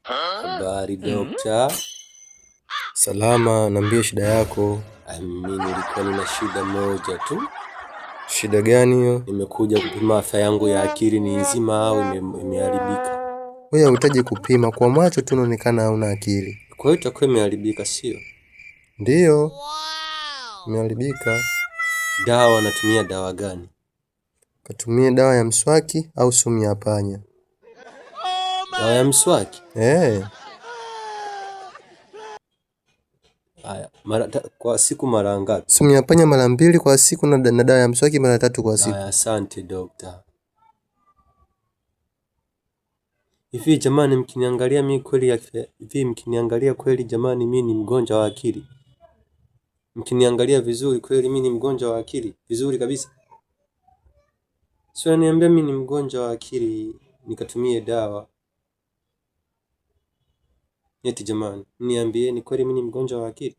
Habari dokta. Salama, niambie shida yako. Mimi nilikuwa nina shida moja tu. Shida gani hiyo? Nimekuja kupima afya yangu ya akili, ni nzima au imeharibika? Wewe unahitaji kupima, kwa macho tu unaonekana hauna akili. Kwa hiyo itakuwa imeharibika, sio? Ndiyo. Imeharibika. Dawa natumia dawa gani? Katumie dawa ya mswaki au sumu ya panya. Dawa ya mswaki? Haya, kwa siku mara ngapi? Sumu ya panya mara 2 kwa siku na dawa ya mswaki mara 3 kwa siku. Haya, asante dokta. Hivi jamani, mkiniangalia mimi kweli jamani, mimi ni mgonjwa wa akili? Mkiniangalia vizuri kweli mimi ni mgonjwa wa akili? Vizuri kabisa. Sio niambia mimi ni mgonjwa wa akili nikatumie dawa. Eti jamani, niambieni kweli mimi ni mgonjwa wa akili?